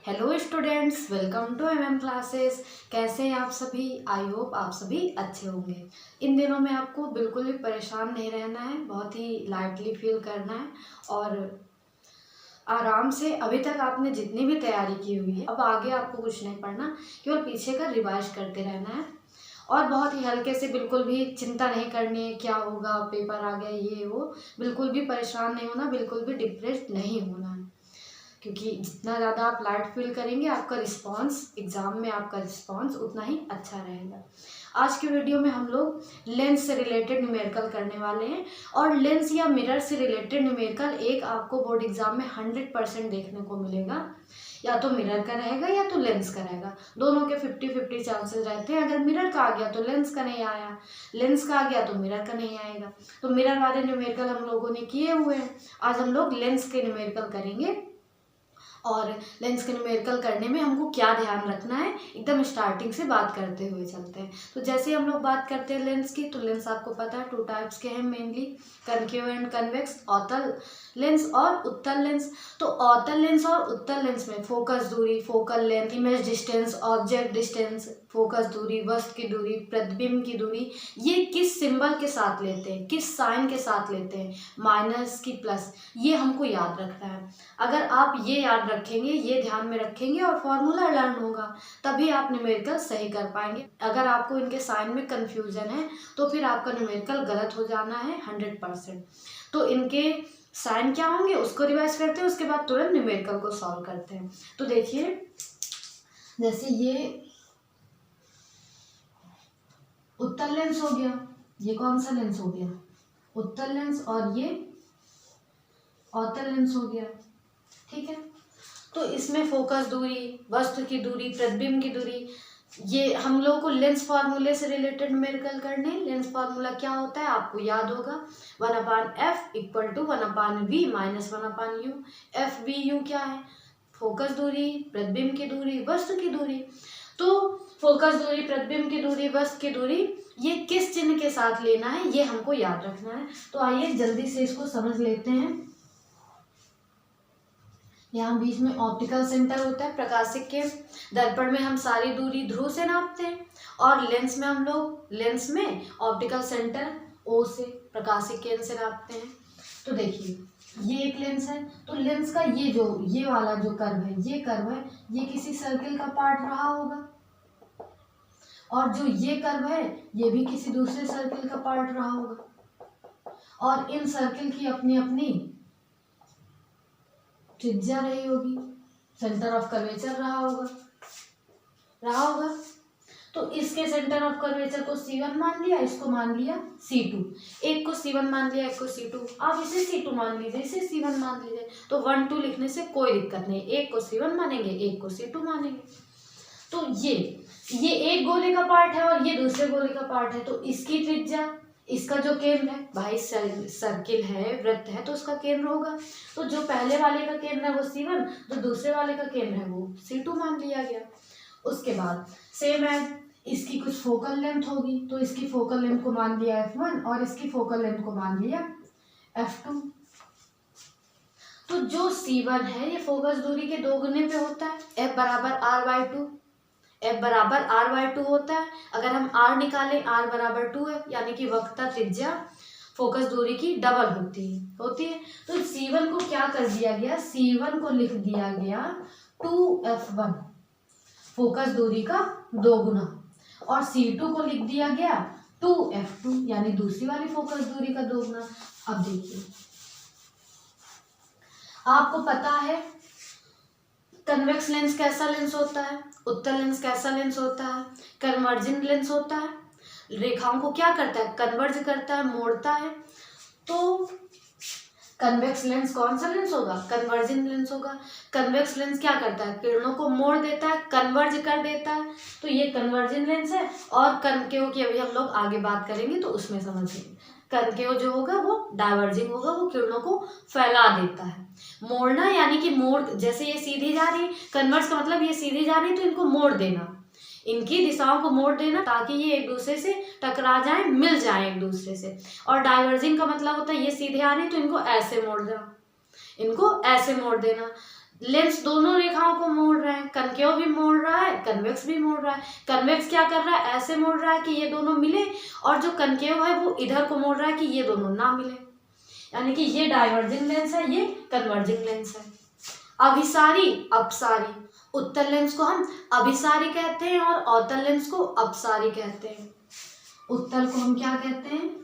Hello students, welcome to classes. कैसे हैं आप सभी? आई होप आप सभी अच्छे होंगे। इन दिनों में आपको बिल्कुल भी परेशान नहीं रहना है, बहुत ही लाइटली फील करना है और आराम से अभी तक आपने जितनी भी तैयारी की हुई है अब आगे आपको कुछ नहीं पढ़ना, केवल पीछे का रिवाइज करते रहना है और बहुत ही हल्के से, बिल्कुल भी चिंता नहीं करनी है क्या होगा, पेपर आ गया ये वो, बिल्कुल भी परेशान नहीं होना, बिल्कुल भी डिप्रेस्ड नहीं होना है। क्योंकि जितना ज़्यादा आप लाइट फील करेंगे आपका रिस्पांस एग्ज़ाम में, आपका रिस्पांस उतना ही अच्छा रहेगा। आज की वीडियो में हम लोग लेंस से रिलेटेड न्यूमेरिकल करने वाले हैं और लेंस या मिरर से रिलेटेड न्यूमेरिकल एक आपको बोर्ड एग्जाम में 100% देखने को मिलेगा। या तो मिरर का रहेगा या तो लेंस का रहेगा, दोनों के 50-50 चांसेस रहते हैं। अगर मिरर का आ गया तो लेंस का नहीं आया, लेंस का आ गया तो मिरर का नहीं आएगा। तो मिरर वाले न्यूमेरिकल हम लोगों ने किए हुए हैं, आज हम लोग लेंस के न्यूमेरिकल करेंगे। और लेंस के न्यूमेरिकल करने में हमको क्या ध्यान रखना है, एकदम स्टार्टिंग से बात करते हुए चलते हैं। तो जैसे हम लोग बात करते हैं लेंस की, तो लेंस आपको पता है 2 टाइप्स के हैं मेनली, कनकेव एंड कन्वेक्स, अवतल लेंस और उत्तल लेंस। तो अवतल लेंस और उत्तल लेंस में फोकस दूरी, focal length, image distance, object distance, focus दूरी, वस्तु की दूरी, प्रतिबिंब की दूरी, ये किस सिंबल के साथ लेते हैं, किस साइन के साथ लेते हैं, माइनस की प्लस, ये हमको याद रखना है। अगर आप ये याद रखेंगे, ये ध्यान में रखेंगे और फॉर्मूला लर्न होगा, तभी आप न्यूमेरिकल सही कर पाएंगे। अगर आपको इनके साइन में कंफ्यूजन है तो फिर आपका न्यूमेरिकल गलत हो जाना है 100%। तो इनके साइन क्या होंगे उसको रिवाइज करते हैं, उसके बाद तुरंत न्यूमेरिकल को सॉल्व करते हैं। तो देखिए, जैसे ये उत्तल लेंस हो गया, ये कौन सा लेंस हो गया, उत्तल लेंस, और ये अवतल लेंस हो गया, ठीक है। तो इसमें फोकस दूरी, वस्तु की दूरी, प्रतिबिंब की दूरी, ये हम लोगों को लेंस फार्मूले से रिलेटेड न्यूमेरिकल करने। लेंस फार्मूला क्या होता है आपको याद होगा, 1/f = 1/v - 1/u। F we you क्या है, फोकस दूरी, प्रतिबिंब की दूरी, वस्तु की दूरी। तो फोकस दूरी, प्रतिबिंब की दूरी, वस्तु की दूरी, ये किस चिन्ह के साथ लेना है ये हमको याद रखना है। तो आइए जल्दी से इसको समझ लेते हैं। यहाँ बीच में ऑप्टिकल सेंटर होता है, प्रकाशिक केंद्र। दर्पण में हम सारी दूरी ध्रुव से नापते हैं और लेंस में हम लोग, लेंस में ऑप्टिकल सेंटर ओ से, प्रकाशिक केंद्र से नापते हैं। तो देखिए, ये एक लेंस है, तो लेंस का ये वाला जो कर्व है, ये कर्व है, ये किसी सर्किल का पार्ट रहा होगा, और जो ये कर्व है ये भी किसी दूसरे सर्किल का पार्ट रहा होगा, और इन सर्किल की अपनी अपनी त्रिज्या रही होगी, सेंटर ऑफ कर्वेचर रहा होगा। तो इसके सेंटर ऑफ कर्वेचर को C1 मान लिया, इसको मान लिया C2, एक को C1 मान लिया, एक को C2, आप इसे C2 मान लीजिए, इसे C1 मान लीजिए, तो 1 2 लिखने से कोई दिक्कत नहीं, एक को C1 मानेंगे, एक को C2 मानेंगे। तो ये एक गोले का पार्ट है और ये दूसरे गोले का पार्ट है, तो इसकी त्रिज्या, इसका जो केंद्र है, भाई सर्किल है, वृत्त है, तो उसका केंद्र होगा, तो जो पहले वाले का केंद्र है वो C1, जो दूसरे वाले का केंद्र है वो C2 मान लिया गया। उसके बाद सेम है, इसकी कुछ फोकल लेंथ होगी, तो इसकी फोकल लेंथ को मान लिया F1 और इसकी फोकल लेंथ को मान लिया F2। तो जो C1 है ये फोकस दूरी के 2 गुने पे होता है, F = r/2, F = r/2 होता है। अगर हम r निकालें, r = 2 है, यानी कि वक्रता त्रिज्या फोकस दूरी की डबल होती है। तो C1 को क्या कर दिया गया, C1 को लिख दिया गया 2f1, फोकस दूरी का 2 गुना, और C2 को लिख दिया गया 2f2, यानी दूसरी वाली फोकस दूरी का 2 गुना। अब देखिए, आपको पता है कन्वेक्स लेंस कैसा लेंस होता है, उत्तल लेंस कैसा लेंस होता है, कन्वर्जिंग लेंस होता है, रेखाओं को क्या करता है, कन्वर्ज करता है, मोड़ता है। तो कन्वेक्स लेंस कौन सा लेंस होगा, कन्वर्जिंग लेंस होगा। कन्वेक्स लेंस क्या करता है, किरणों को मोड़ देता है, कन्वर्ज कर देता है, तो ये कन्वर्जिंग लेंस है। और कनकेव की अभी हम लोग आगे बात करेंगे तो उसमें समझेंगे। कनकेव जो होगा वो डाइवर्जिंग होगा, वो किरणों को फैला देता है। मोड़ना यानी कि मोड़, जैसे ये सीधी जा रही, कन्वर्ज का मतलब ये सीधी जा रही तो इनको मोड़ देना, इनकी दिशाओं को मोड़ देना ताकि ये एक दूसरे से टकरा जाएं, मिल जाएं एक दूसरे से। और डाइवर्जिंग का मतलब होता है ये सीधे आ रही तो इनको ऐसे मोड़ देना, इनको ऐसे मोड़ देना। लेंस दोनों रेखाओं को मोड़ रहे हैं, कनकेव भी मोड़ रहा है, कन्वेक्स भी मोड़ रहा है। कन्वेक्स क्या कर रहा है, ऐसे मोड़ रहा है कि ये दोनों मिले, और जो कनकेव है वो इधर को मोड़ रहा है कि ये दोनों ना मिले, यानी कि ये डाइवर्जिंग लेंस है, ये कन्वर्जिंग लेंस है। अभिसारी अपसारी, उत्तल लेंस को हम अभिसारी कहते हैं और अवतल लेंस को अपसारी कहते हैं। उत्तल को हम क्या कहते हैं,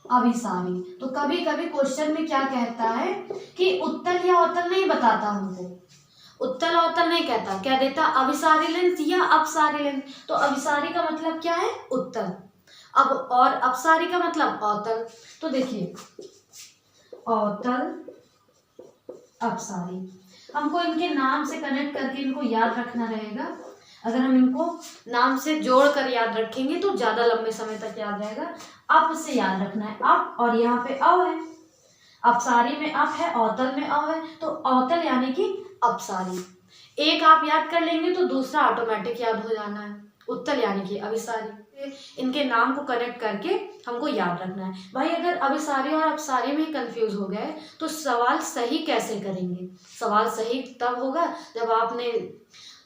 अभिसारी। तो कभी कभी क्वेश्चन में क्या कहता है कि उत्तल या अवतल नहीं बताता हमको, उत्तल अवतल नहीं कहता, क्या देता, अभिसारी लेंस या अपसारी लेंस। तो अभिसारी का मतलब क्या है, उत्तल, अब और अपसारी का मतलब अवतल। तो देखिए अवतल अपसारी, हमको इनके नाम से कनेक्ट करके इनको याद रखना रहेगा। अगर हम इनको नाम से जोड़ कर याद रखेंगे तो ज्यादा लंबे समय तक याद रहेगा। अप से याद रखना है, अप, और यहाँ पे अव है, अपसारी में अप है, अवतल में अव है, तो अवतल यानी कि अपसारी। एक आप याद कर लेंगे तो दूसरा ऑटोमेटिक याद हो जाना है। उत्तल यानी कि अभिसारी, इनके नाम को कनेक्ट करके हमको याद रखना है। भाई अगर अभिसारी और अपसारी में ही कंफ्यूज हो गए तो सवाल सही कैसे करेंगे। सवाल सही तब होगा जब आपने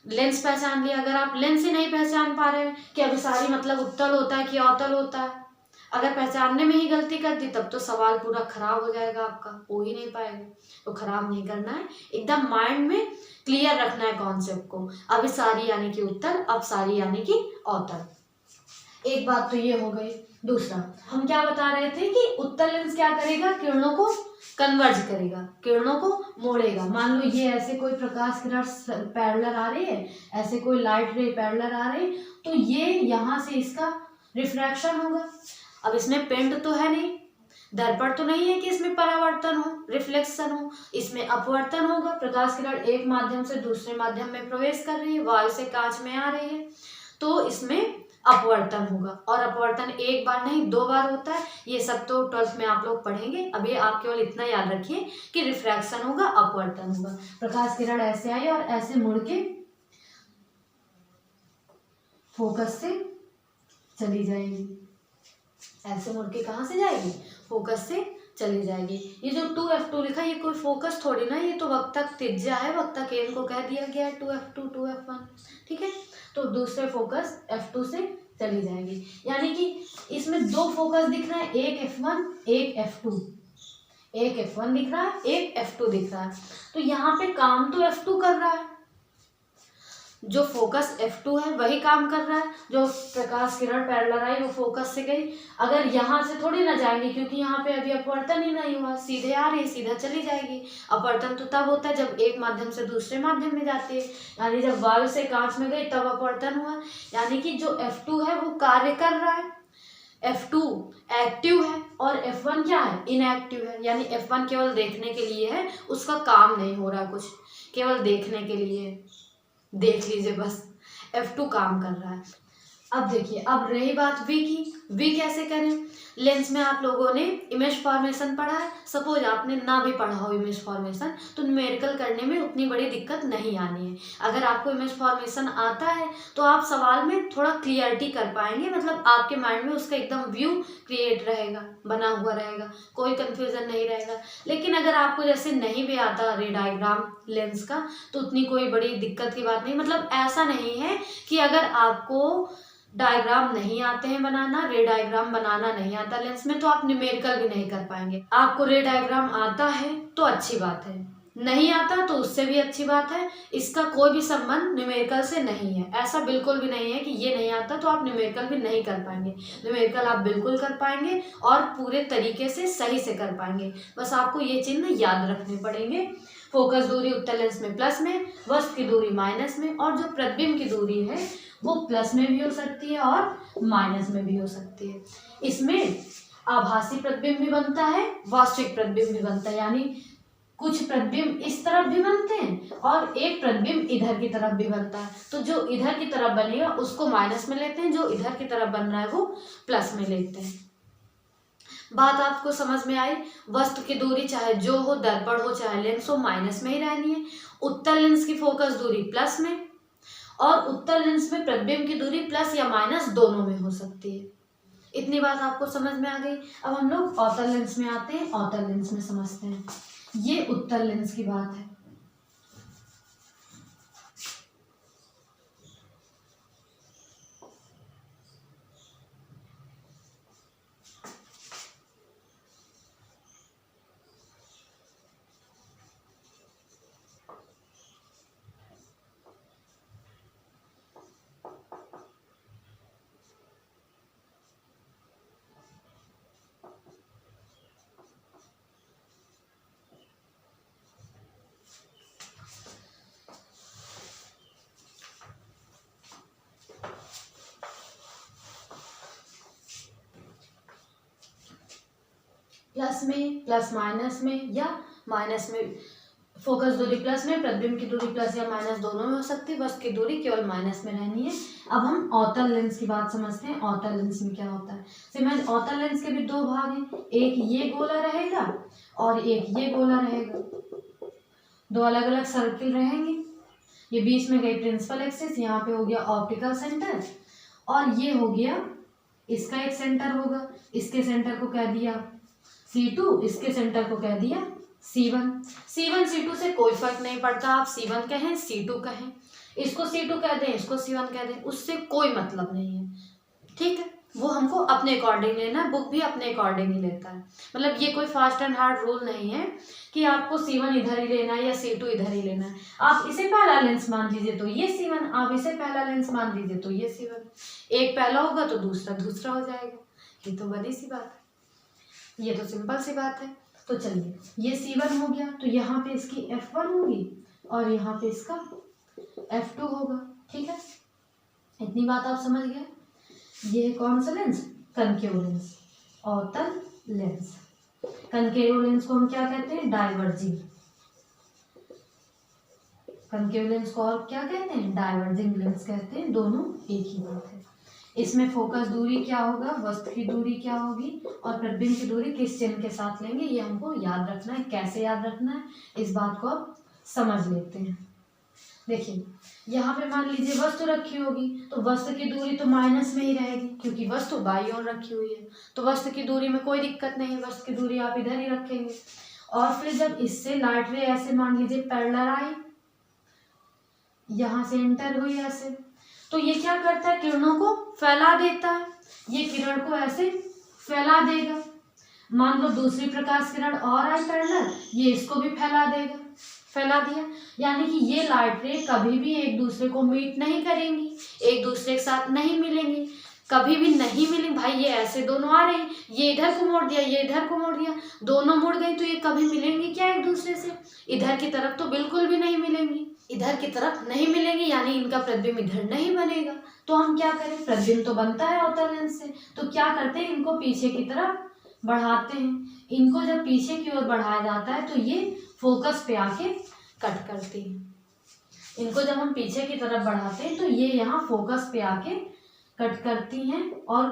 लेंस पहचान लिया। अगर आप लेंस ही नहीं पहचान पा रहे हैं कि अभिसारी मतलब उत्तल होता है कि अवतल होता है, अगर पहचानने में ही गलती कर दी तब तो सवाल पूरा खराब हो जाएगा, आपका हो ही नहीं पाएगा। तो खराब नहीं करना है, एकदम माइंड में क्लियर रखना है कॉन्सेप्ट को। अभिसारी यानी कि उत्तल, अपसारी यानी कि अवतल। एक बात तो ये हो गई। दूसरा हम क्या बता रहे थे कि उत्तल लेंस क्या करेगा, किरणों को कन्वर्ज करेगा, किरणों को मोड़ेगा। मान लो ये ऐसे कोई प्रकाश किरण पैरेलल आ रही है, ऐसे कोई लाइट रे पैरेलल आ रही है, तो ये यहाँ से इसका रिफ्रैक्शन होगा। अब इसमें पिंड तो है नहीं, दर्पण तो नहीं है कि इसमें परावर्तन हो, रिफ्लेक्शन हो, इसमें अपवर्तन होगा। प्रकाश किरण एक माध्यम से दूसरे माध्यम में प्रवेश कर रही है, वायु से कांच में आ रही है, तो इसमें अपवर्तन होगा। और अपवर्तन एक बार नहीं 2 बार होता है, ये सब तो 12th में आप लोग पढ़ेंगे। अभी आप केवल इतना याद रखिए कि रिफ्रैक्शन होगा, अपवर्तन होगा। प्रकाश किरण ऐसे आई और ऐसे मुड़ के फोकस से चली जाएगी, ऐसे मुड़ के कहाँ से जाएगी, फोकस से चली जाएगी। ये जो 2F2 लिखा है ये कोई फोकस थोड़ी ना, ये तो वक्ता त्रिज्या है, वक्ता केंद्र को कह दिया गया है 2F2 2F1, ठीक है। तो दूसरे फोकस F2 से चली जाएगी, यानी कि इसमें 2 फोकस दिख रहा है, एक F1 एक F2, एक F1 दिख रहा है, एक F2 दिख रहा है। तो यहाँ पे काम तो F2 कर रहा है, जो फोकस F2 है वही काम कर रहा है। जो प्रकाश किरण पैरेलल आई वो फोकस से गई, अगर यहाँ से थोड़ी ना जाएंगे क्योंकि यहाँ पे अभी अपवर्तन ही नहीं हुआ, सीधे आ रही है, सीधा चली जाएगी। अपवर्तन तो तब होता है जब एक माध्यम से दूसरे माध्यम में जाती है, यानी जब वायु से कांच में गई तब अपवर्तन हुआ। यानी कि जो F2 है वो कार्य कर रहा है, F2 एक्टिव है और F1 क्या है, इनएक्टिव है। यानी F1 केवल देखने के लिए है, उसका काम नहीं हो रहा कुछ, केवल देखने के लिए, देख लीजिए बस, F2 काम कर रहा है। अब देखिए, अब रही बात V की, V कैसे करें। लेंस में आप लोगों ने इमेज फॉर्मेशन पढ़ा है, सपोज आपने ना भी पढ़ा हो इमेज फॉर्मेशन तो न्यूमेरिकल करने में उतनी बड़ी दिक्कत नहीं आनी है। अगर आपको इमेज फॉर्मेशन आता है तो आप सवाल में थोड़ा क्लियरिटी कर पाएंगे, मतलब आपके माइंड में उसका एकदम व्यू क्रिएट रहेगा, बना हुआ रहेगा, कोई कंफ्यूजन नहीं रहेगा। लेकिन अगर आपको जैसे नहीं भी आता रे डायग्राम लेंस का तो उतनी कोई बड़ी दिक्कत की बात नहीं। मतलब ऐसा नहीं है कि अगर आपको डायग्राम नहीं आते हैं बनाना, रे डायग्राम बनाना नहीं आता लेंस में, तो आप न्यूमेरिकल भी नहीं कर पाएंगे। आपको रे डायग्राम आता है तो अच्छी बात है, नहीं आता तो उससे भी अच्छी बात है। इसका कोई भी संबंध न्यूमेरिकल से नहीं है, ऐसा बिल्कुल भी नहीं है कि ये नहीं आता तो आप न्यूमेरिकल भी नहीं कर पाएंगे। न्यूमेरिकल आप बिल्कुल कर पाएंगे और पूरे तरीके से सही से कर पाएंगे। बस आपको ये चिन्ह याद रखने पड़ेंगे। फोकस दूरी उत्तल लेंस में प्लस में, वस्तु की दूरी माइनस में, और जो प्रतिबिंब की दूरी है वो प्लस में भी हो सकती है और माइनस में भी हो सकती है। इसमें आभासी प्रतिबिंब भी बनता है, वास्तविक प्रतिबिंब भी बनता है, यानी कुछ प्रतिबिंब इस तरफ भी बनते हैं और एक प्रतिबिंब इधर की तरफ भी बनता है। तो जो इधर की तरफ बनेगा उसको माइनस में लेते हैं, जो इधर की तरफ बन रहा है वो प्लस में लेते हैं। बात आपको समझ में आई। वस्तु की दूरी चाहे जो हो, दर्पण हो चाहे लेंस हो, माइनस में ही रहनी है। उत्तल लेंस की फोकस दूरी प्लस में और उत्तल लेंस में प्रतिबिंब की दूरी प्लस या माइनस दोनों में हो सकती है। इतनी बात आपको समझ में आ गई। अब हम लोग अवतल लेंस में आते हैं, अवतल लेंस में समझते हैं। ये उत्तल लेंस की बात है। प्लस में, प्लस माइनस में या माइनस में फोकस दूरी प्लस में, प्रतिबिंब की दूरी प्लस या माइनस दोनों में हो सकती है, वस्तु की दूरी केवल माइनस में रहनी है। अब हम अवतल लेंस की बात समझते हैं। अवतल लेंस में क्या होता है? समझ, अवतल लेंस के भी दो भाग हैं, एक ये गोला रहेगा और एक ये गोला रहेगा, दो अलग अलग सर्किल रहेंगे। ये बीच में गई प्रिंसिपल एक्सिस, यहाँ पे हो गया ऑप्टिकल सेंटर, और ये हो गया इसका एक सेंटर होगा, इसके सेंटर को कह दिया C2, इसके सेंटर को कह दिया C1। C1 C2 से कोई फर्क नहीं पड़ता, आप C1 कहें C2 कहें, इसको C2 कह दें इसको C1 कह दें, उससे कोई मतलब नहीं है, ठीक है। वो हमको अपने अकॉर्डिंग लेना है, बुक भी अपने अकॉर्डिंग ही लेता है। मतलब ये कोई फास्ट एंड हार्ड रूल नहीं है कि आपको C1 इधर ही लेना है या C2 इधर ही लेना है। आप इसे पहला लेंस मान लीजिए तो ये C1, आप इसे पहला लेंस मान लीजिए तो ये C1। एक पहला होगा तो दूसरा दूसरा हो जाएगा। ये तो बड़ी सी बात है, ये तो सिंपल सी बात है। तो चलिए, ये C1 हो गया, तो यहाँ पे इसकी F1 होगी और यहाँ पे इसका F2 होगा, ठीक है। इतनी बात आप समझ गए। ये कौन सा लेंस? कनकेव लेंस, अवतल लेंस। कनकेव लेंस को हम क्या कहते हैं? डाइवर्जिंग। कनकेव लेंस को और क्या कहते हैं? डाइवर्जिंग लेंस कहते हैं। दोनों एक ही बात है। इसमें फोकस दूरी क्या होगा, वस्तु की दूरी क्या होगी और प्रतिबिंब की दूरी किस चिन्ह के साथ लेंगे, ये हमको याद रखना है। कैसे याद रखना है, इस बात को आप समझ लेते हैं। देखिए, यहाँ पे मान लीजिए वस्तु रखी होगी, तो वस्तु की दूरी तो माइनस में ही रहेगी, क्योंकि वस्तु बाईं ओर रखी हुई है, तो वस्तु की दूरी में कोई दिक्कत नहीं, वस्तु की दूरी आप इधर ही रखेंगे। और फिर जब इससे लाइट रे ऐसे मान लीजिए पैरेलल आई, यहाँ से एंटर हुई ऐसे, तो ये क्या करता है? किरणों को फैला देता है। ये किरण को ऐसे फैला देगा। मान लो दूसरी प्रकाश किरण और आई पैरेलल, ये इसको भी फैला देगा, फैला दिया। यानी कि ये लाइट रे कभी भी एक दूसरे को मीट नहीं करेंगी, एक दूसरे के साथ नहीं मिलेंगी, कभी भी नहीं मिलेंगे। भाई ये ऐसे दोनों आ रहे हैं, ये इधर को मोड़ दिया, ये इधर को मोड़ दिया, दोनों मुड़ गई, तो ये कभी मिलेंगी क्या एक दूसरे से? इधर की तरफ तो बिल्कुल भी नहीं मिलेंगी, इधर की तरफ नहीं मिलेंगी, यानी इनका प्रतिबिंब इधर नहीं बनेगा। तो हम क्या करें? प्रतिबिंब तो बनता है अवतल लेंस से, तो क्या करते हैं? इनको पीछे की तरफ बढ़ाते हैं। इनको जब पीछे की ओर बढ़ाया जाता है तो ये फोकस पे आके कट करती है। इनको जब हम पीछे की तरफ बढ़ाते हैं तो ये यहाँ फोकस पे आके कट करती हैं। और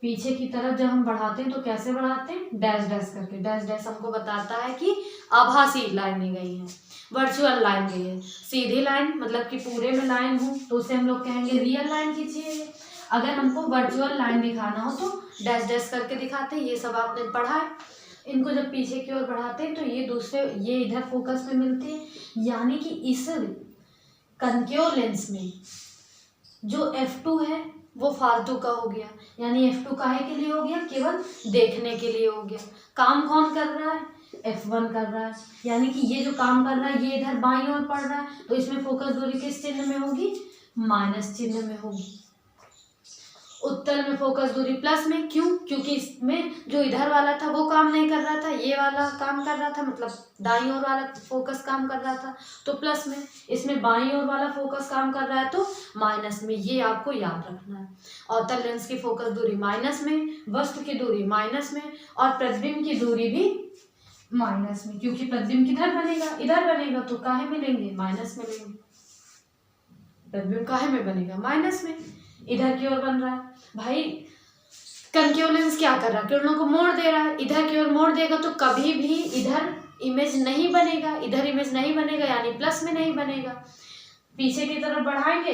पीछे की तरफ जब हम बढ़ाते हैं तो कैसे बढ़ाते हैं? डैश डैश करके। डैश डैश हमको बताता है कि आभासी लाइनें गई हैं, वर्चुअल लाइन गई है। सीधी लाइन मतलब कि पूरे में लाइन हो तो उसे हम लोग कहेंगे रियल लाइन खींचिए। अगर हमको वर्चुअल लाइन दिखाना हो तो डैश डैश करके दिखाते हैं। ये सब आपने पढ़ा है। इनको जब पीछे की ओर बढ़ाते हैं तो ये दूसरे, ये इधर फोकस में मिलते हैं। यानी कि इस कनकेव लेंस में जो F2 है वो फालतू का हो गया। यानी F2 काहे के लिए हो गया? केवल देखने के लिए हो गया। काम कौन कर रहा है? F1 कर रहा है। यानी कि ये जो काम कर रहा है ये इधर बाईं ओर पड़ रहा है, तो इसमें फोकस दूरी किस चिन्ह में होगी? माइनस चिन्ह में होगी। उत्तल में फोकस दूरी प्लस में। क्यों? क्योंकि इसमें जो इधर वाला था वो काम नहीं कर रहा था, ये वाला काम कर रहा था, मतलब दाईं ओर वाला फोकस काम कर रहा था, तो प्लस में। इसमें बाईं ओर वाला फोकस काम कर रहा है तो माइनस में। ये आपको याद रखना है। अवतल लेंस की फोकस दूरी माइनस में, वस्तु की दूरी माइनस में और प्रतिबिंब की दूरी भी माइनस में, क्योंकि प्रतिबिंब किधर बनेगा? इधर बनेगा, तो काहे मिलेंगे? माइनस में लेंगे। प्रतिबिंब काहे में बनेगा? माइनस में। इधर की ओर बन रहा है। भाई कनकेव लेंस क्या कर रहा है? किरणों को मोड़ दे रहा है। इधर की ओर मोड़ देगा तो कभी भी इधर इमेज नहीं बनेगा, इधर इमेज नहीं बनेगा, यानी प्लस में नहीं बनेगा। पीछे की तरफ बढ़ाएंगे,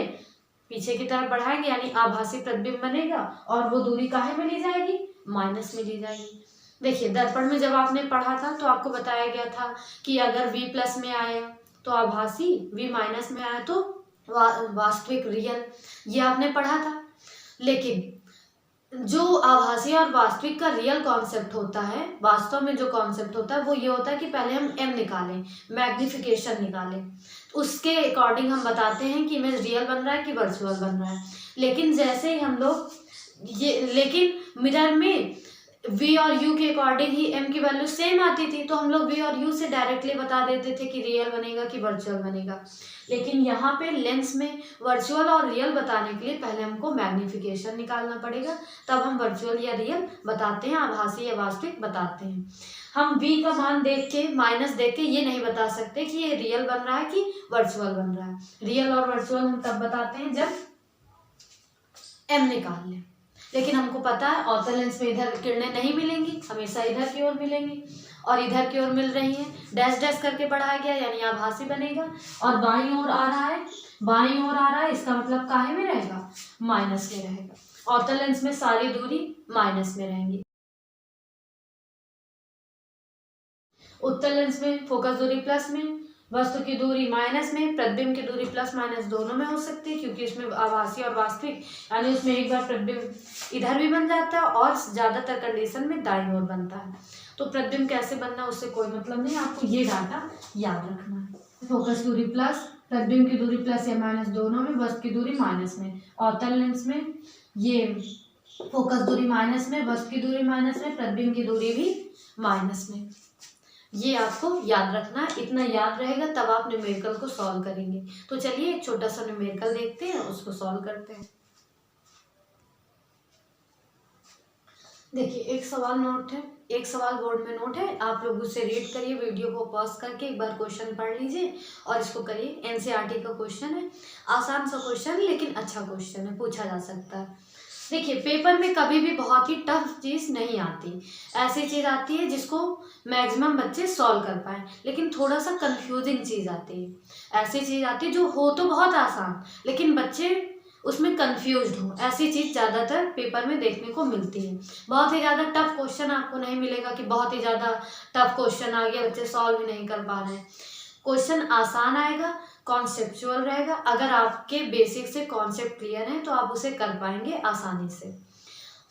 पीछे की तरफ बढ़ाएंगे यानी आभासी प्रतिबिंब बनेगा और वो दूरी काहे में ली जाएगी? माइनस में ली जाएगी। देखिए दर्पण में जब आपने पढ़ा था तो आपको बताया गया था कि अगर v प्लस में आया तो आभासी, v माइनस में आया तो वास्तविक रियल, ये आपने पढ़ा था। लेकिन जो आभासी और वास्तविक का रियल कॉन्सेप्ट होता है, वास्तव में जो कॉन्सेप्ट होता है वो ये होता है कि पहले हम m निकालें, मैग्निफिकेशन निकालें, उसके अकॉर्डिंग हम बताते हैं कि इमेज रियल बन रहा है कि वर्चुअल बन रहा है। लेकिन जैसे ही हम लोग लेकिन मिरर में v और u के अकॉर्डिंग ही m की वैल्यू सेम आती थी, तो हम लोग v और u से डायरेक्टली बता देते थे कि रियल बनेगा कि वर्चुअल बनेगा। लेकिन यहाँ पे लेंस में वर्चुअल और रियल बताने के लिए पहले हमको मैग्निफिकेशन निकालना पड़ेगा, तब हम वर्चुअल या रियल बताते हैं, आभासी या वास्तविक बताते हैं। हम v का मान देख के, माइनस देख के ये नहीं बता सकते कि ये रियल बन रहा है कि वर्चुअल बन रहा है। रियल और वर्चुअल हम तब बताते हैं जब m निकाल लें। लेकिन हमको पता है अवतल लेंस में इधर किरणें नहीं मिलेंगी, हमेशा इधर की ओर मिलेंगी, और इधर की ओर मिल रही है, डैश डैश करके पढ़ाया गया, यानी आभासी बनेगा। और बाईं ओर आ रहा है, बाईं ओर आ रहा है, इसका मतलब काहे में रहेगा, माइनस में रहेगा। अवतल लेंस में सारी दूरी माइनस में रहेंगी। उत्तल लेंस में फोकस दूरी प्लस में, वस्तु की दूरी माइनस में, प्रतिबिंब की दूरी प्लस माइनस दोनों में हो सकती है, क्योंकि इसमें आभासी और वास्तविक, यानी उसमें एक बार प्रतिबिंब इधर भी बन जाता है और ज्यादातर कंडीशन में दाईं ओर बनता है। तो प्रतिबिंब कैसे बनना है उससे कोई मतलब नहीं, आपको ये डाटा याद रखना है। फोकस दूरी प्लस, प्रतिबिंब की दूरी प्लस या माइनस दोनों में, वस्तु की दूरी माइनस में। अवतल लेंस में ये फोकस दूरी माइनस में, वस्तु की दूरी माइनस में, प्रतिबिंब की दूरी भी माइनस में। ये आपको याद रखना है, इतना याद रहेगा तब आप न्यूमेरिकल को सॉल्व करेंगे। तो चलिए एक छोटा सा न्यूमेरिकल देखते हैं, उसको सॉल्व करते हैं। देखिए एक सवाल नोट है, एक सवाल बोर्ड में नोट है, आप लोग उसे रीड करिए, वीडियो को पॉज करके एक बार क्वेश्चन पढ़ लीजिए और इसको करिए। एनसीईआरटी का क्वेश्चन है, आसान सा क्वेश्चन लेकिन अच्छा क्वेश्चन है, पूछा जा सकता है। देखिए पेपर में कभी भी बहुत ही टफ चीज़ नहीं आती, ऐसी चीज़ आती है जिसको मैक्सिमम बच्चे सॉल्व कर पाए, लेकिन थोड़ा सा कंफ्यूजिंग चीज़ आती है। ऐसी चीज़ आती है जो हो तो बहुत आसान लेकिन बच्चे उसमें कंफ्यूज्ड हो, ऐसी चीज़ ज़्यादातर पेपर में देखने को मिलती है। बहुत ही ज़्यादा टफ क्वेश्चन आपको नहीं मिलेगा कि बहुत ही ज़्यादा टफ क्वेश्चन आ गया, बच्चे सॉल्व ही नहीं कर पा रहे हैं। क्वेश्चन आसान आएगा, कॉन्सेप्चुअल रहेगा। अगर आपके बेसिक से कॉन्सेप्ट क्लियर है तो आप उसे कर पाएंगे आसानी से।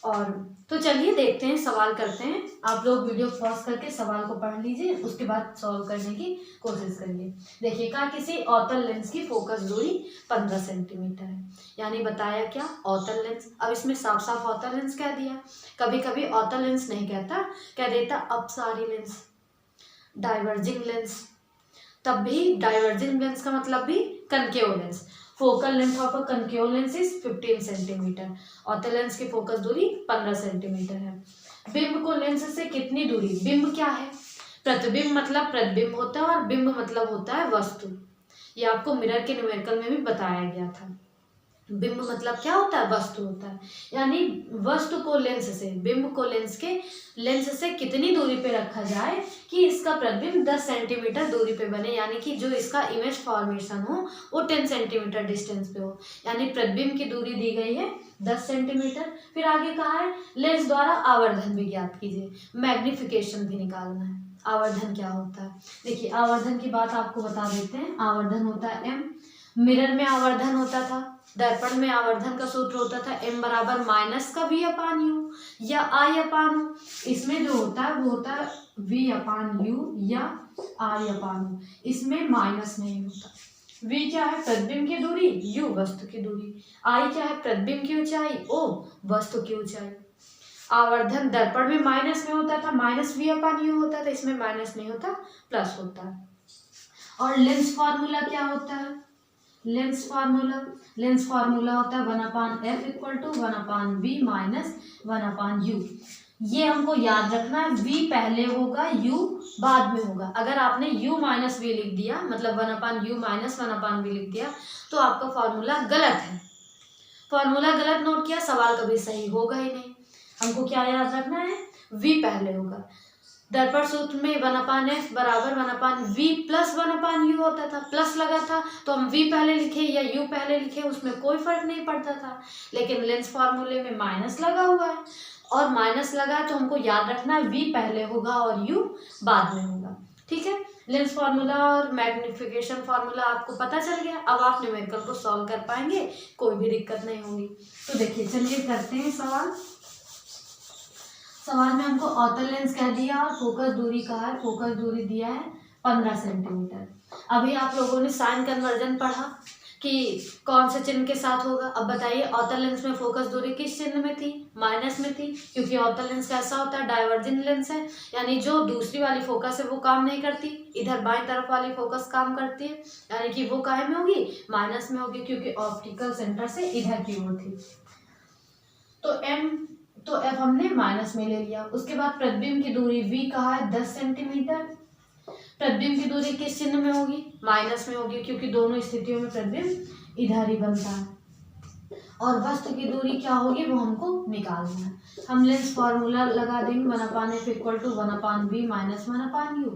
और तो चलिए देखते हैं, सवाल करते हैं। आप लोग वीडियो पॉज करके सवाल को पढ़ लीजिए, उसके बाद सॉल्व करने की कोशिश करिए। देखिएगा किसी अवतल लेंस की फोकस दूरी 15 सेंटीमीटर है, यानी बताया क्या, अवतल लेंस। अब इसमें साफ साफ अवतल लेंस कह दिया, कभी कभी अवतल लेंस नहीं कहता, कह देता अपसारी लेंस, डाइवर्जिंग लेंस। तब भी डाइवर्जिंग लेंस का मतलब भी concave lens. Focal length of a concave lens is 15 centimetre. अवतल लेंस की फोकस दूरी 15 सेंटीमीटर है। बिंब को लेंस से कितनी दूरी, बिंब क्या है, प्रतिबिंब मतलब प्रतिबिंब होता है और बिंब मतलब होता है वस्तु। ये आपको मिरर के न्यूमेरिकल में भी बताया गया था। बिंब मतलब क्या होता है, वस्तु होता है, यानी वस्तु को लेंस से, बिंब को लेंस से कितनी दूरी पे रखा जाए कि इसका प्रतिबिंब 10 सेंटीमीटर दूरी पे बने, यानी कि जो इसका इमेज फॉर्मेशन हो वो 10 सेंटीमीटर डिस्टेंस पे हो। यानी प्रतिबिंब की दूरी दी गई है 10 सेंटीमीटर। फिर आगे कहा है लेंस द्वारा आवर्धन भी ज्ञात कीजिए, मैग्निफिकेशन भी निकालना है। आवर्धन क्या होता है, देखिए आवर्धन की बात आपको बता देते हैं। आवर्धन होता है m, मिरर में आवर्धन होता था, दर्पण में आवर्धन का सूत्र होता था m बराबर माइनस का v अपान यू या i अपान यू। इसमें जो होता है वो होता है v अपान यू या i अपान यू, इसमें माइनस नहीं होता। v क्या है, प्रतिबिंब की दूरी, u वस्तु की दूरी, i क्या है, प्रतिबिंब की ऊंचाई, o वस्तु की ऊंचाई। आवर्धन दर्पण में माइनस में होता था, माइनस v अपान यू होता था, इसमें माइनस नहीं होता, प्लस होता है। और लेंस फार्मूला क्या होता है, लेंस फार्मूला होता है 1/f equal to 1/v minus 1/u। ये हमको याद रखना है, v पहले होगा, u बाद में होगा। अगर आपने u माइनस v लिख दिया, मतलब 1/u माइनस 1/v लिख दिया, तो आपका फॉर्मूला गलत है। फॉर्मूला गलत नोट किया, सवाल कभी सही होगा ही नहीं। हमको क्या याद रखना है, v पहले होगा। दर्पण सूत्र में 1/f बराबर 1/v प्लस 1/u होता था, प्लस लगा था तो हम v पहले लिखे या u पहले लिखे, उसमें कोई फर्क नहीं पड़ता था। लेकिन लेंस फार्मूले में माइनस लगा हुआ है और माइनस लगा है तो हमको याद रखना है v पहले होगा और u बाद में होगा। ठीक है, लेंस फार्मूला और मैग्निफिकेशन फार्मूला आपको पता चल गया। अब आप न्यूमेरिकल को सॉल्व कर पाएंगे, कोई भी दिक्कत नहीं होगी। तो देखिए चलिए करते हैं सवाल। सवाल में हमको अवतल लेंस कह दिया और फोकस दूरी कहा है। फोकस दूरी दिया है 15 सेंटीमीटर। अभी आप लोगों ने साइन कन्वर्जन पढ़ा कि कौन से चिन्ह के साथ होगा। अब बताइए अवतल लेंस में फोकस दूरी किस चिन्ह में थी? माइनस में थी, क्योंकि अवतल लेंस कैसा होता है? डाइवर्जेंट लेंस है, यानी जो दूसरी वाली फोकस है वो काम नहीं करती, इधर बाईं तरफ वाली फोकस काम करती है, यानी कि वो काहे में होगी? माइनस में होगी, क्योंकि ऑप्टिकल सेंटर से इधर की ओर थी। तो एफ हमने माइनस में ले लिया। उसके बाद प्रतिबिंब की दूरी v कहा है 10 सेंटीमीटर। प्रतिबिंब की दूरी किस चिन्ह में होगी? माइनस में होगी, क्योंकि दोनों स्थितियों में प्रतिबिंब इधर ही बनता है। और वस्तु की दूरी क्या होगी वो हमको निकालना है। हम लेंस फॉर्मूला लगा देंगे 1/f equal to 1/v minus 1/u।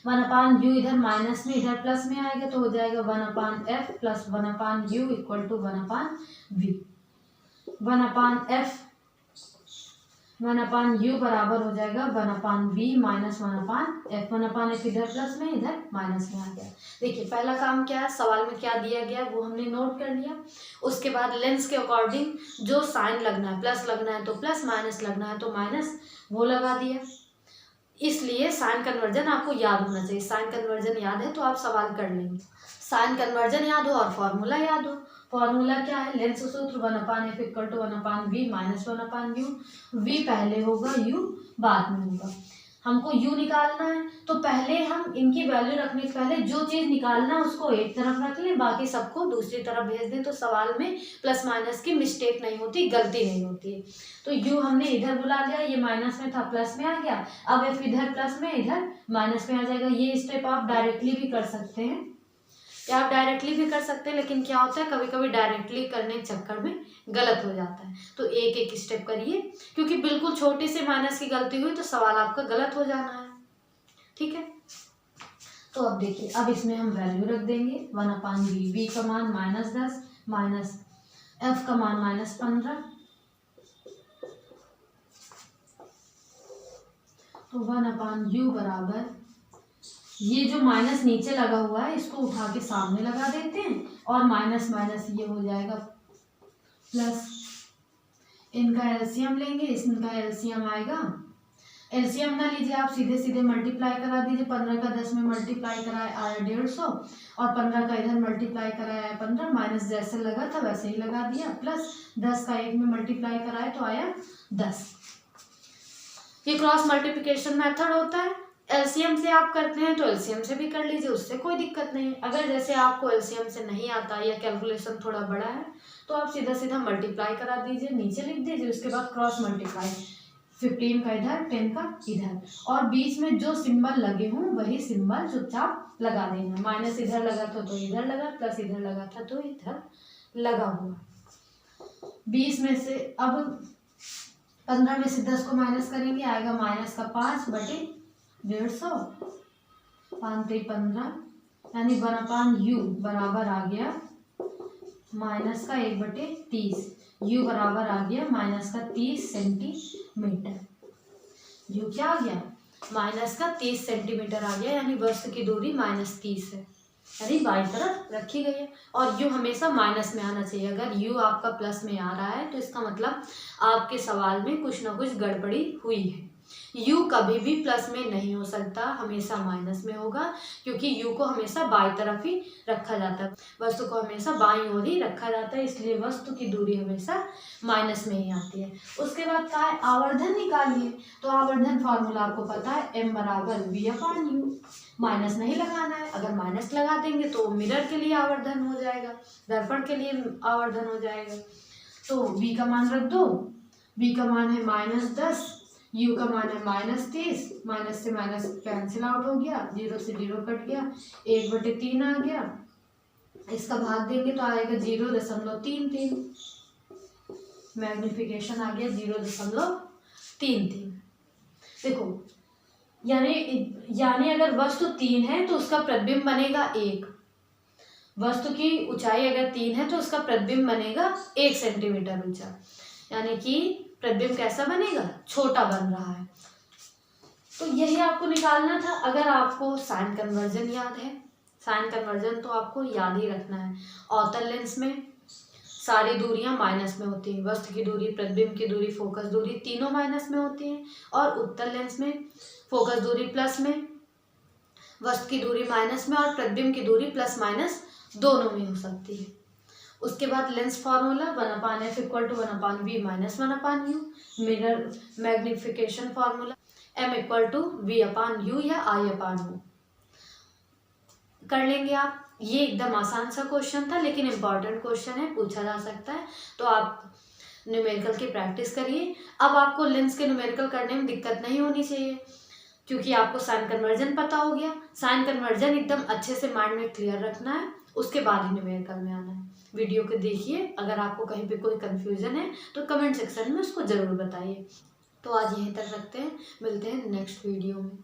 1/u इधर माइनस में इधर प्लस में आएगा तो हो जाएगा 1/f plus 1/u equal to 1/v। 1/u बराबर हो जाएगा 1/v माइनस 1/f। 1/f इधर प्लस में इधर माइनस में आ गया। देखिए पहला काम क्या है, सवाल में क्या दिया गया है वो हमने नोट कर लिया। उसके बाद लेंस के अकॉर्डिंग जो साइन लगना है, प्लस लगना है तो प्लस, माइनस लगना है तो माइनस, वो लगा दिया। इसलिए साइन कन्वर्जन आपको याद होना चाहिए। साइन कन्वर्जन याद है तो आप सवाल कर लेंगे। साइन कन्वर्जन याद हो और फॉर्मूला याद हो। फॉर्मूला क्या है? लेंस सूत्र 1/f equal to 1/v minus 1/u। v पहले होगा, u बाद में होगा। हमको u निकालना है तो पहले हम इनकी वैल्यू रखने से पहले जो चीज़ निकालना है उसको एक तरफ रख लें, बाकी सबको दूसरी तरफ भेज दें, तो सवाल में प्लस माइनस की मिस्टेक नहीं होती, गलती नहीं होती है। तो u हमने इधर बुला लिया, ये माइनस में था प्लस में आ गया। अब f इधर प्लस में इधर माइनस में आ जाएगा। ये स्टेप आप डायरेक्टली भी कर सकते हैं, या आप डायरेक्टली भी कर सकते हैं, लेकिन क्या होता है कभी कभी डायरेक्टली करने के चक्कर में गलत हो जाता है। तो एक एक स्टेप करिए, क्योंकि बिल्कुल छोटी सी माइनस की गलती हुई तो सवाल आपका गलत हो जाना है। ठीक है, तो अब देखिए, अब इसमें हम वैल्यू रख देंगे 1/v। v का मान -10 माइनस f का मान -15, तो 1/u बराबर, ये जो माइनस नीचे लगा हुआ है इसको उठा के सामने लगा देते हैं और माइनस माइनस ये हो जाएगा प्लस। इनका एलसीएम लेंगे, इनका एलसीएम आएगा, एलसीएम ना लीजिए आप, सीधे सीधे मल्टीप्लाई करा दीजिए। 15 का 10 में मल्टीप्लाई कराया आया 150 और 15 का इधर मल्टीप्लाई कराया आया 15। माइनस जैसे लगा था वैसे ही लगा दिया, प्लस 10 का 1 में मल्टीप्लाई कराया तो आया 10। ये क्रॉस मल्टीप्लिकेशन मेथड होता है। एलसीएम से आप करते हैं तो एलसीएम से भी कर लीजिए, उससे कोई दिक्कत नहीं। अगर जैसे आपको एलसीएम से नहीं आता या कैलकुलेशन थोड़ा बड़ा है तो आप सीधा सीधा मल्टीप्लाई करा दीजिए, नीचे लिख दीजिए, उसके बाद क्रॉस मल्टीप्लाई, 15 का इधर 10 का इधर, और बीच में जो सिंबल लगे हों वही सिंबल चुपचाप लगा देना। माइनस इधर लगा था तो इधर लगा, प्लस इधर लगा था तो इधर लगा हुआ। 20 में से अब 15 में से 10 को माइनस करेंगे, आएगा माइनस का 5/150, 5×3=15, यानी 1/u बराबर आ गया माइनस का 1/30। u बराबर आ गया माइनस का 30 सेंटीमीटर। u क्या आ गया? माइनस का 30 सेंटीमीटर आ गया, यानी वस्तु की दूरी -30 है, यानी बाईं तरफ रखी गई है। और u हमेशा माइनस में आना चाहिए। अगर u आपका प्लस में आ रहा है तो इसका मतलब आपके सवाल में कुछ ना कुछ गड़बड़ी हुई है। u कभी भी प्लस में नहीं हो सकता, हमेशा माइनस में होगा, क्योंकि u को हमेशा बाईं तरफ ही रखा जाता है, वस्तु को हमेशा बाईं ओर ही रखा जाता है, इसलिए वस्तु की दूरी हमेशा माइनस में ही आती है। उसके बाद क्या है? आवर्धन निकालिए। तो आवर्धन फॉर्मूला आपको पता है, m बराबर v/u। माइनस नहीं लगाना है, अगर माइनस लगा देंगे तो मिरर के लिए आवर्धन हो जाएगा, दर्पण के लिए आवर्धन हो जाएगा। तो v का मान रख दो, v का मान है -10, u का मान है -30, माइनस से माइनस कैंसिल आउट हो गया, 0 से 0 कट गया, 1/3 आ गया। इसका भाग देंगे तो आएगा 0.33। मैग्निफिकेशन आ गया 0.33। देखो, यानी अगर वस्तु 3 है तो उसका प्रतिबिंब बनेगा 1। वस्तु की ऊंचाई अगर 3 है तो उसका प्रतिबिंब बनेगा 1 सेंटीमीटर ऊंचा, यानी कि प्रतिबिंब कैसा बनेगा, छोटा बन रहा है। तो यही आपको निकालना था। अगर आपको साइन कन्वर्जन याद है, साइन कन्वर्जन तो आपको याद ही रखना है। अवतल लेंस में सारी दूरियां माइनस में होती हैं, वस्तु की दूरी, प्रतिबिंब की दूरी, फोकस दूरी तीनों माइनस में होती हैं। और उत्तल लेंस में फोकस दूरी प्लस में, वस्तु की दूरी माइनस में और प्रतिबिंब की दूरी प्लस माइनस दोनों में हो सकती है। उसके बाद lens formula 1/f = 1/v - 1/u। Mirror magnification formula m = v/u या i/u। कर लेंगे आप। ये एकदम आसान सा क्वेश्चन था, लेकिन इम्पॉर्टेंट क्वेश्चन है, पूछा जा सकता है। तो आप न्यूमेरिकल की प्रैक्टिस करिए। अब आपको लेंस के न्यूमेरिकल करने में दिक्कत नहीं होनी चाहिए, क्योंकि आपको साइन कन्वर्जन पता हो गया। साइन कन्वर्जन एकदम अच्छे से माइंड में क्लियर रखना है, उसके बाद ही न्यूमेरिकल में आना है। वीडियो को देखिए, अगर आपको कहीं पे कोई कन्फ्यूजन है तो कमेंट सेक्शन में उसको ज़रूर बताइए। तो आज यहीं तक रखते हैं, मिलते हैं नेक्स्ट वीडियो में।